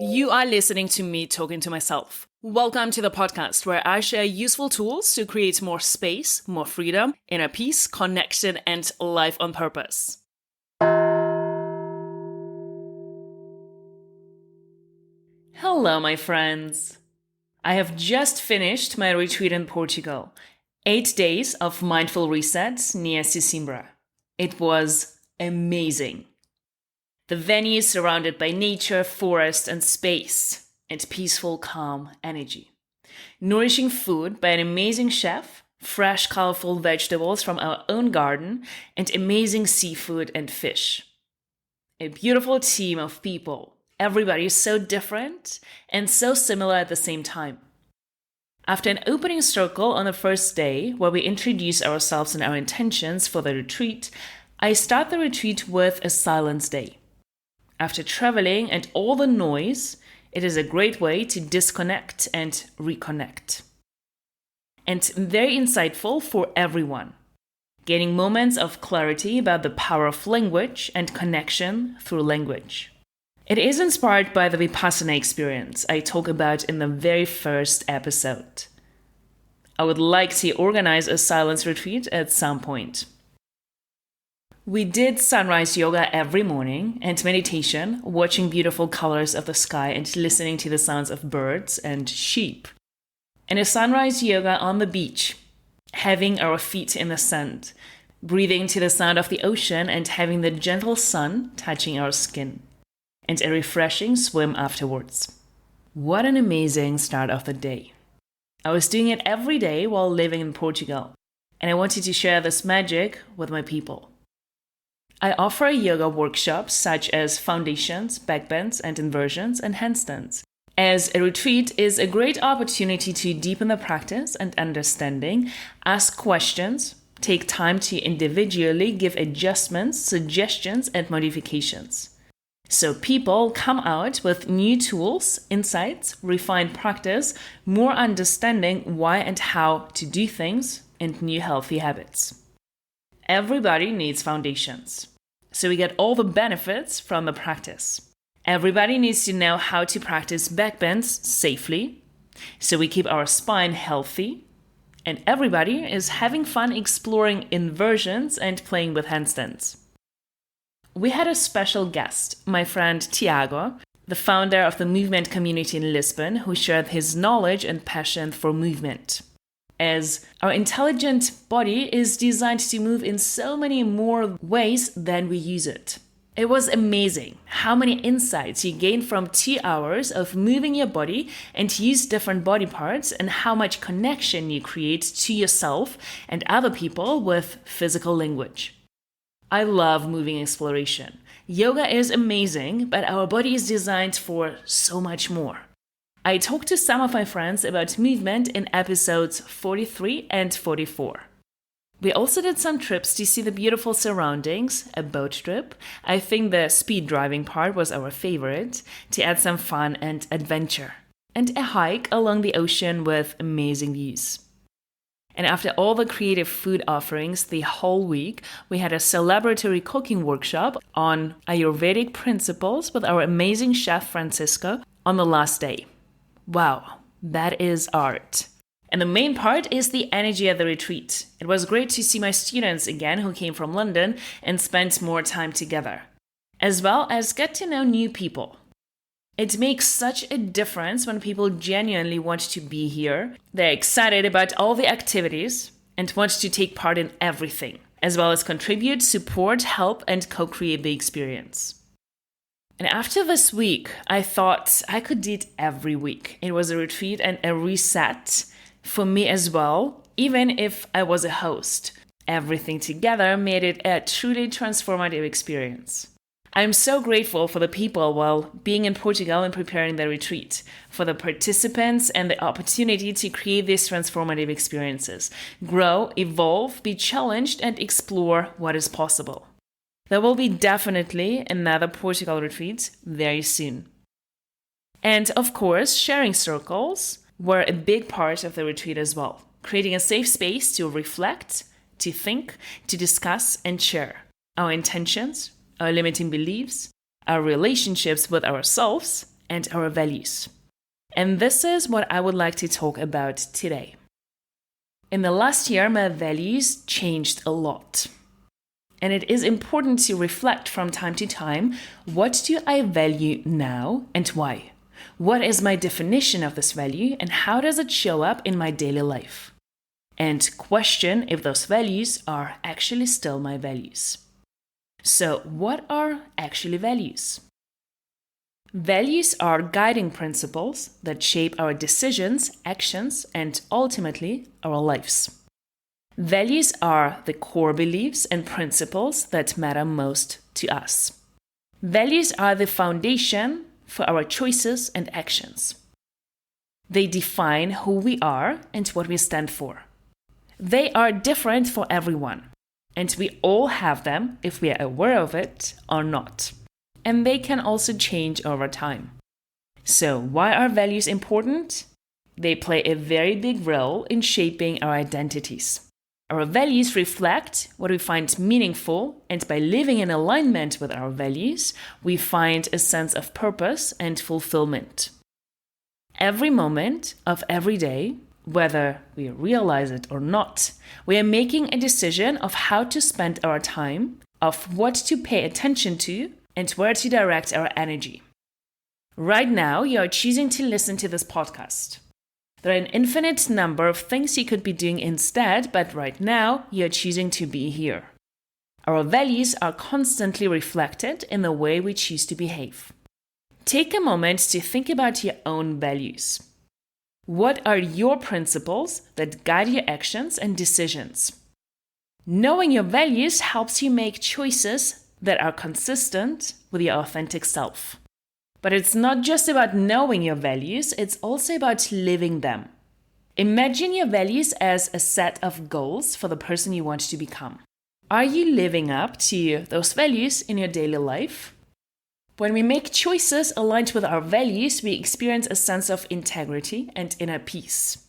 You are listening to me talking to myself. Welcome to the podcast where I share useful tools to create more space, more freedom, inner peace, connection, and life on purpose. Hello, my friends. I have just finished my retreat in Portugal. 8 days of mindful resets near Sesimbra. It was amazing. The venue is surrounded by nature, forest, and space, and peaceful, calm energy. Nourishing food by an amazing chef, fresh, colorful vegetables from our own garden, and amazing seafood and fish. A beautiful team of people. Everybody is so different and so similar at the same time. After an opening circle on the first day, where we introduce ourselves and our intentions for the retreat, I start the retreat with a silence day. After traveling and all the noise, it is a great way to disconnect and reconnect. And very insightful for everyone, gaining moments of clarity about the power of language and connection through language. It is inspired by the Vipassana experience I talk about in the very first episode. I would like to organize a silence retreat at some point. We did sunrise yoga every morning and meditation, watching beautiful colors of the sky and listening to the sounds of birds and sheep. And a sunrise yoga on the beach, having our feet in the sand, breathing to the sound of the ocean and having the gentle sun touching our skin. And a refreshing swim afterwards. What an amazing start of the day. I was doing it every day while living in Portugal, and I wanted to share this magic with my people. I offer yoga workshops such as foundations, backbends, and inversions, and handstands, as a retreat is a great opportunity to deepen the practice and understanding, ask questions, take time to individually give adjustments, suggestions, and modifications. So people come out with new tools, insights, refined practice, more understanding why and how to do things, and new healthy habits. Everybody needs foundations, so we get all the benefits from the practice. Everybody needs to know how to practice backbends safely, so we keep our spine healthy. And everybody is having fun exploring inversions and playing with handstands. We had a special guest, my friend Tiago, the founder of the movement community in Lisbon, who shared his knowledge and passion for movement. As our intelligent body is designed to move in so many more ways than we use it. It was amazing how many insights you gain from 2 hours of moving your body and use different body parts, and how much connection you create to yourself and other people with physical language. I love moving exploration. Yoga is amazing, but our body is designed for so much more. I talked to some of my friends about movement in episodes 43 and 44. We also did some trips to see the beautiful surroundings, a boat trip. I think the speed driving part was our favorite, to add some fun and adventure. And a hike along the ocean with amazing views. And after all the creative food offerings the whole week, we had a celebratory cooking workshop on Ayurvedic principles with our amazing chef Francisco on the last day. Wow, that is art. And the main part is the energy at the retreat. It was great to see my students again who came from London and spent more time together, as well as get to know new people. It makes such a difference when people genuinely want to be here. They're excited about all the activities and want to take part in everything, as well as contribute, support, help, and co-create the experience. And after this week, I thought I could do it every week. It was a retreat and a reset for me as well, even if I was a host. Everything together made it a truly transformative experience. I'm so grateful for the people while being in Portugal and preparing the retreat, for the participants and the opportunity to create these transformative experiences, grow, evolve, be challenged, and explore what is possible. There will be definitely another Portugal retreat very soon. And of course, sharing circles were a big part of the retreat as well, creating a safe space to reflect, to think, to discuss and share our intentions, our limiting beliefs, our relationships with ourselves, and our values. And this is what I would like to talk about today. In the last year, my values changed a lot. And it is important to reflect from time to time, what do I value now and why? What is my definition of this value and how does it show up in my daily life? And question if those values are actually still my values. So, what are actually values? Values are guiding principles that shape our decisions, actions, and ultimately our lives. Values are the core beliefs and principles that matter most to us. Values are the foundation for our choices and actions. They define who we are and what we stand for. They are different for everyone, and we all have them if we are aware of it or not. And they can also change over time. So, why are values important? They play a very big role in shaping our identities. Our values reflect what we find meaningful, and by living in alignment with our values, we find a sense of purpose and fulfillment. Every moment of every day, whether we realize it or not, we are making a decision of how to spend our time, of what to pay attention to, and where to direct our energy. Right now, you are choosing to listen to this podcast. There are an infinite number of things you could be doing instead, but right now, you are choosing to be here. Our values are constantly reflected in the way we choose to behave. Take a moment to think about your own values. What are your principles that guide your actions and decisions? Knowing your values helps you make choices that are consistent with your authentic self. But it's not just about knowing your values, it's also about living them. Imagine your values as a set of goals for the person you want to become. Are you living up to those values in your daily life? When we make choices aligned with our values, we experience a sense of integrity and inner peace.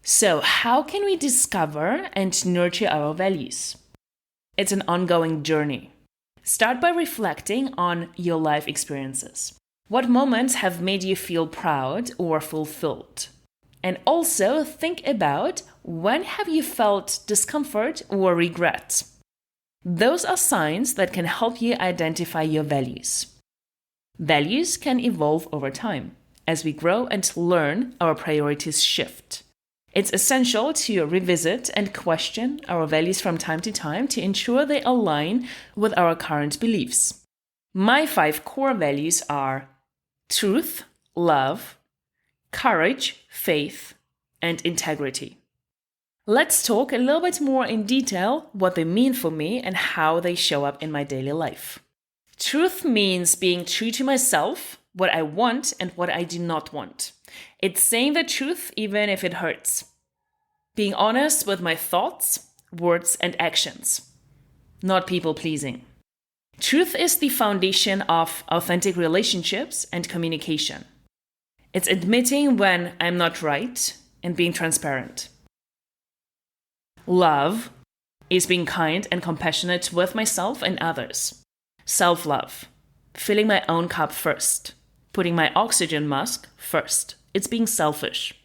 So, how can we discover and nurture our values? It's an ongoing journey. Start by reflecting on your life experiences. What moments have made you feel proud or fulfilled? And also think about when have you felt discomfort or regret? Those are signs that can help you identify your values. Values can evolve over time. As we grow and learn, our priorities shift. It's essential to revisit and question our values from time to time to ensure they align with our current beliefs. My 5 core values are truth, love, courage, faith, and integrity. Let's talk a little bit more in detail what they mean for me and how they show up in my daily life. Truth means being true to myself, what I want and what I do not want. It's saying the truth even if it hurts. Being honest with my thoughts, words, and actions. Not people-pleasing. Truth is the foundation of authentic relationships and communication. It's admitting when I'm not right and being transparent. Love is being kind and compassionate with myself and others. Self-love. Filling my own cup first. Putting my oxygen mask first. It's being selfish.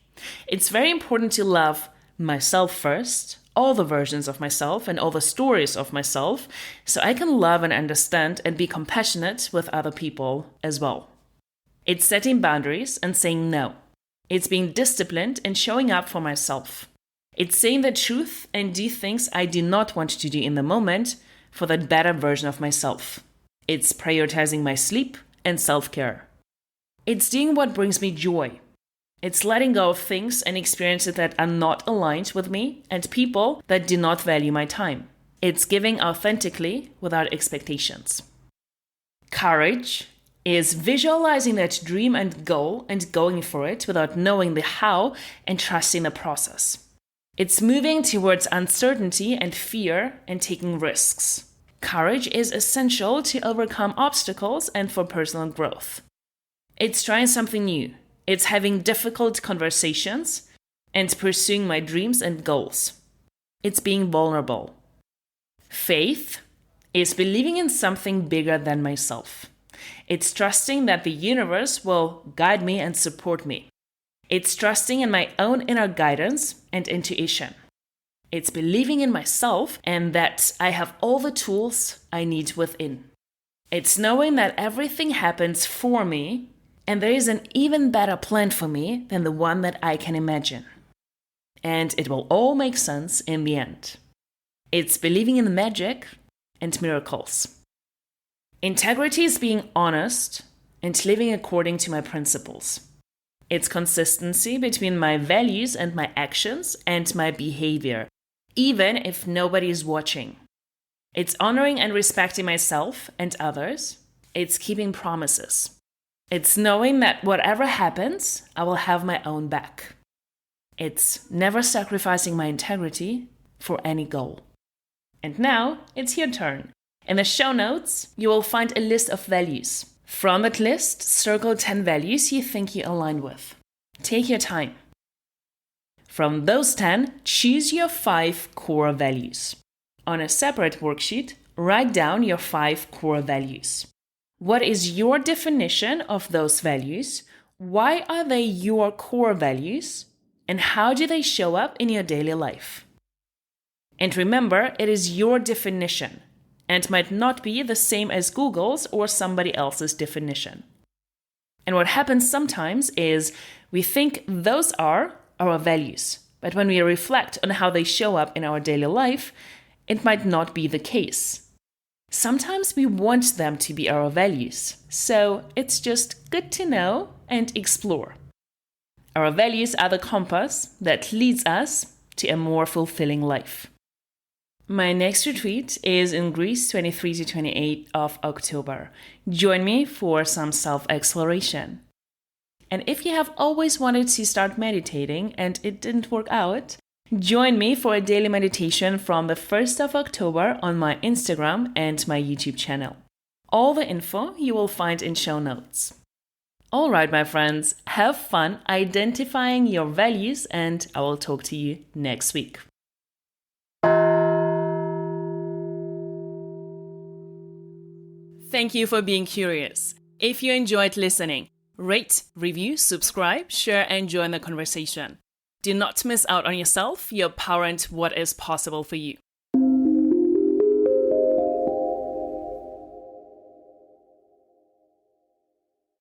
It's very important to love myself first, all the versions of myself and all the stories of myself, so I can love and understand and be compassionate with other people as well. It's setting boundaries and saying no. It's being disciplined and showing up for myself. It's saying the truth and do things I do not want to do in the moment for that better version of myself. It's prioritizing my sleep and self-care. It's doing what brings me joy. It's letting go of things and experiences that are not aligned with me and people that do not value my time. It's giving authentically without expectations. Courage is visualizing that dream and goal and going for it without knowing the how and trusting the process. It's moving towards uncertainty and fear and taking risks. Courage is essential to overcome obstacles and for personal growth. It's trying something new. It's having difficult conversations and pursuing my dreams and goals. It's being vulnerable. Faith is believing in something bigger than myself. It's trusting that the universe will guide me and support me. It's trusting in my own inner guidance and intuition. It's believing in myself and that I have all the tools I need within. It's knowing that everything happens for me and there is an even better plan for me than the one that I can imagine. And it will all make sense in the end. It's believing in magic and miracles. Integrity is being honest and living according to my principles. It's consistency between my values and my actions and my behavior, even if nobody is watching. It's honoring and respecting myself and others. It's keeping promises. It's knowing that whatever happens, I will have my own back. It's never sacrificing my integrity for any goal. And now it's your turn. In the show notes, you will find a list of values. From that list, circle 10 values you think you align with. Take your time. From those 10, choose your 5 core values. On a separate worksheet, write down your 5 core values. What is your definition of those values? Why are they your core values? And how do they show up in your daily life? And remember, it is your definition and might not be the same as Google's or somebody else's definition. And what happens sometimes is we think those are our values, but when we reflect on how they show up in our daily life, it might not be the case. Sometimes we want them to be our values, so it's just good to know and explore. Our values are the compass that leads us to a more fulfilling life. My next retreat is in Greece, 23 to 28 of October. Join me for some self-exploration. And if you have always wanted to start meditating and it didn't work out, join me for a daily meditation from the 1st of October on my Instagram and my YouTube channel. All the info you will find in show notes. All right, my friends, have fun identifying your values and I will talk to you next week. Thank you for being curious. If you enjoyed listening, rate, review, subscribe, share, and join the conversation. Do not miss out on yourself, your power, and what is possible for you.